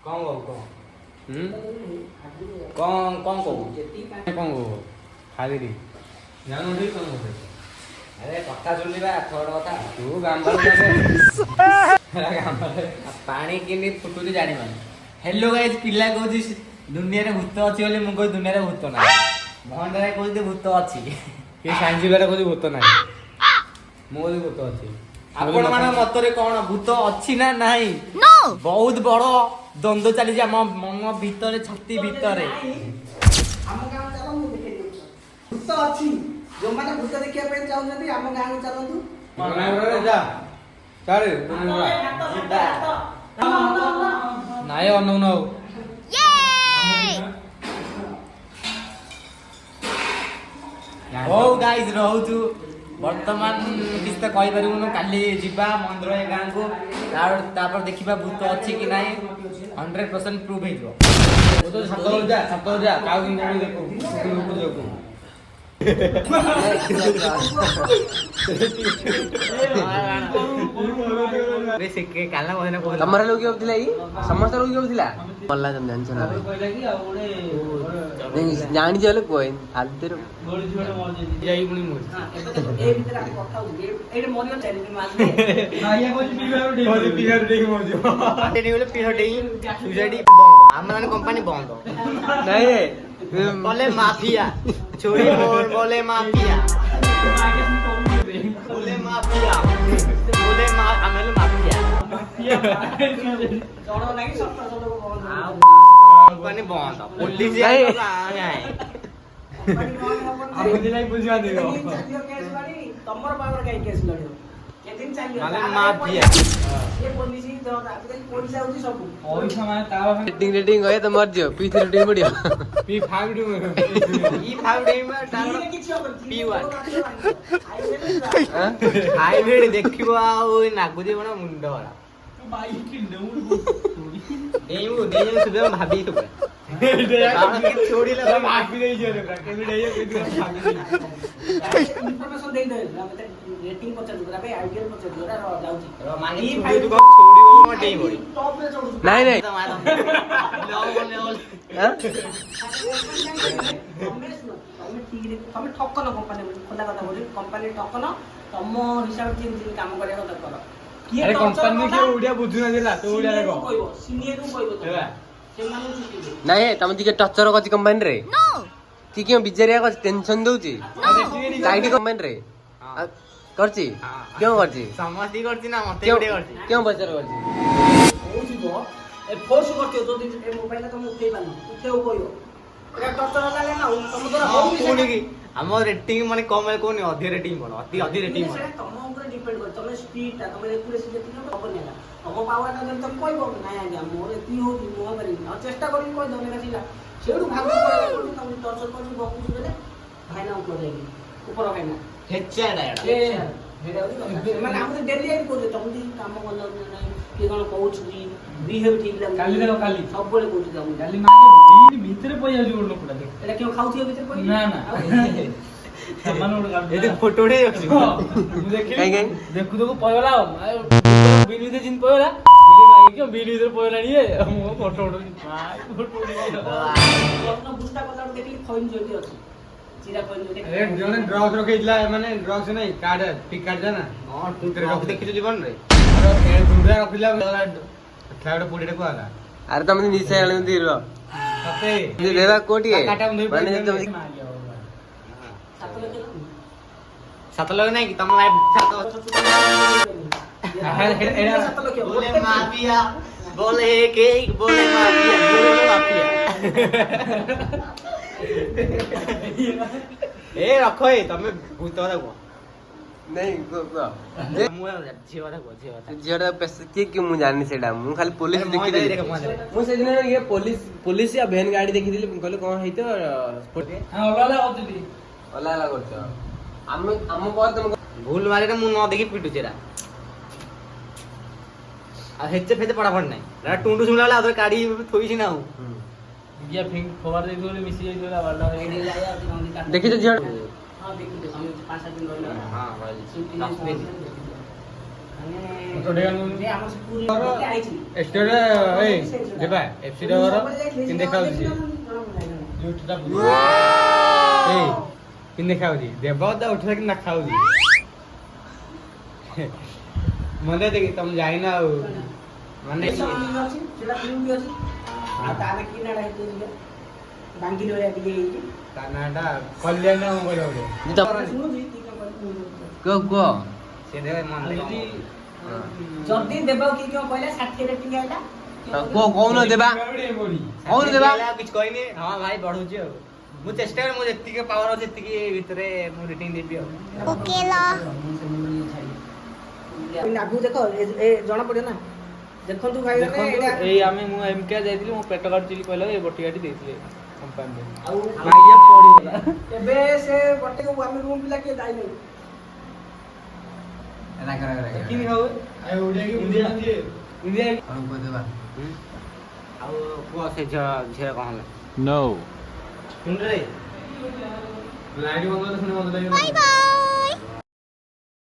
कौन कहो कौन कौन कौन कहो कौन कहो खाली जान नहीं कौन कहो अरे कथा सुनिबा थोड़ कथा तू गांबर गांबर पानी किनी फुटुची जानि मान हेलो गाइस पिल्ला कहूची दुनिया रे भूत अछि बोली मु कहि दुनिया रे भूत ना भंडा रे कहूची भूत अछि के साइंस वाला कहूची भूत ना मो कहूची भूत अछि आपण मान मतरे कोन भूत अछि ना नाही नो बहुत बड़ो द्वंद्व चली जे हम मन भीतर छाती भीतर हम गांव चलो मु देखे भूत अछि जो माने भूत देखिया पे चाहउछथि हम गांव चलंतु रे जा चारे नाय अनु नो ओ गाइस रहउछु वर्तमान किछ त कहि परिबनु काली जिबा मंदिर ए गां को तापर देखिबा भूत अछि कि नाही 100% प्रूव हेइजो ओ तो सात जा काउ दिन देखो ऊपर देखो रे से के काला मने को तमरा लोग होतिला ई समस्त लोग होतिला मल्ला जम जान छना नहीं जानि जले कोइ फालतू जाई पुनी मोर ए भीतर आ कथा हो एडे मोरियो चैलेंज मास ना या कोइ पीहार देख मोर जो आटे नहीं बोले पीहार देई सुसाइडी हम माने कंपनी बंद नहीं बोले माफिया चोरी मोर बोले माफिया बोले माफिया बोले आमेले माफिया चोरो लागि सब लोग बंद कंपनी बंद पुलिस नहीं हम दिलाई बुझा देबो केस बाड़ी तमर पावर काई केस लड़ियो के दिन चाहिए माने माफिया ये पुलिस तो आजकल पुलिस आउची सब ओइ समय ता रेटिंग होय त मर जियो पी3 रेटिंग बढ़ियो P5 ई 5 डे में डाल P1 हाईवे देखिबो आ ओइ नागुदी बना मुंड वाला बाइक की नौड़ देई सुबह भाभी तो छोड़ी ले मार भी नहीं जे के भी नहीं के इन्फॉर्मेशन दे दे रेटिंग पचा दुरा बे आईडियल पचा दुरा जाउची मानी छोड़ी तो छोड़ी बोल मटे बोली टॉप ले चढ़ू नहीं नहीं लेवल हां तमे ठक्कन कंपनी खोला कथा बोली कंपनी ठक्कन तम हिसाब जे काम करे कथा कर अरे कंपनी के उडिया बुझु ना दिला तो उडिया रे कहबो सीनियर को कहबो से मानु छुटी नहीं तम दिके टचर कछि कंपनी रे नो की क्यों बिजरिया को टेंशन दउची टाइडी कंपनी रे करची क्यों करची समझी करची ना मते क्यों उडे करची क्यों बचर करची होउछिबो ए फोर्स करते तो ए मोबाइल तुम उठे पानो उठेओ कहयो ए टचर लागे ना तुम तोरा होउनी कोनी की हम रेटिंग माने कम है कोनी अधि रेटिंग बनो अधि रेटिंग से तुम ऊपर डिपेंड कर तुम स्पीड ता तुम एक्यूरेसी जति न खबर नेला तुम पावर ता तुम कहबो ना आज्ञा मोर एती हो कि मो करी आ चेष्टा करी कह दने कासिला सेडू भाग तुम टचर कर बकु बेले भाईना ऊपर जाई ऊपर भाईना हेच्चा डायडा ए মানে আমাদের ডেলি আই করে তুমি যদি কাম করলো না কি কোন কোচ দি বিহেভ ঠিক লাগে কালি দেখো কালি সব বলে কোচ দাও কালি মাগে দিন ভিতরে পই যাଉଛି ওড় লোকটা দেখ এটা কেউ খাউছি ভিতরে পই না না সামান ওড় গাড়ি এতে ফটোড়ে আছে মু দেখি কাই কাই দেখু দেখু পয়লা বিল ভিতরে জিন পয়লা বিল মাগে কি বিল ভিতরে পয়লা নিয়ে মু ফটো ওড় ভাই ফটো ওড় কোন বুস্টা কথা দেখলি ফইন জলদি আছে চিরা ফইন জলদি अरे जोने ड्रग्स रखैला माने ड्रग्स नै कार्ड पिक कार्ड जाना हां तू ड्रग्स देखि जीवन रे अरे ए दुडा रखिला क्लाउड पुडे को आला अरे तम निसे आले दिरो सते जे देवा कोटी है काटा में माने तुम 7 लोग नहीं कि तुम लाइव 7 बोले माफिया बोले के बोले माफिया बोले माफिया ए रखो ए तमे भूत वाला को नहीं गो मु झियो वाला को जेड़ा पैसे के मु जानि सेडा मु खाली पुलिस देखि दे मु से दिन ये पुलिस या वैन गाड़ी देखि दिले कहले कोन हेतो हां ओला होती ओला करछ हम बहुत तुम भूल मारे मु न देखि पिटु चेरा आ हेचे फेते पड़ा पड़ नहीं रा टुंडू सुमला वाला अदर गाड़ी थोईसी ना हूं या फिंग खबर दे दोले मिसी जाई दोला वाला देखि तो झड़ हां देखि तो हम 5-7 दिन रहला हां भाई ଦେବା ଏଫସି ର କେମିତି ଦେଖାଯାଉଛି କେମିତି ଦେଖାଯାଉଛି ଦେବ ତ ଉଠିଲା କି ନା ଖାଉଛି ମନେ ଦେଖି ତମେ ଯାଇନ ଆଉ ମାନେ ତା ନାଁଟା କଲ୍ୟାଣ ମଙ୍ଗଳ କୁହ ସେ ଦେବେ ମନେ ଦେଖି ଯଦି ଦେବ କି କଣ କହିଲା 60 ରେଟିଂ ଆଇଲା କହୁନ ଦେବା କହୁନ ଦେବା କିଛି କହିନି ହଁ ଭାଇ ବଢୁଛି ଆଉ ମୁଁ ଚେଷ୍ଟା କରେ ମୁଁ ଯେତିକି ପାୱାର ଅଛି ସେତିକି ଭିତରେ ମୁଁ ରେଟିଂ ଦେବି ଆଉ ଆଗକୁ ଦେଖ ଏ ଜଣା ପଡିବ ନା ଦେଖନ୍ତୁ ଭାଇ ଏଇ ଆମେ ମୁଁ ଏମକେ ଯାଇଥିଲି ମୁଁ ପେଟ କାଟୁଥିଲି କହିଲା ଏ ବଟିକାଟି ଦେଇଥିଲେ କମ୍ପାନୀରେ ଆଉ ମାଗିଆ ପଡିଗଲା ଏବେ ସେ ବଟିକୁ ଆମେ ରୁମ ପିଲା କିଏ ଯାଇନି କିନି ଖାଉ ଇଣ୍ଡିଆ ଆଉ କୁହ ସେ ଝିଅ କଣ ହେଲା No. ଶୁଣରେ ଲାଇଟ୍ ବନ୍ଦ କଲେ ପୁଣି ବନ୍ଦ ଲାଗିବ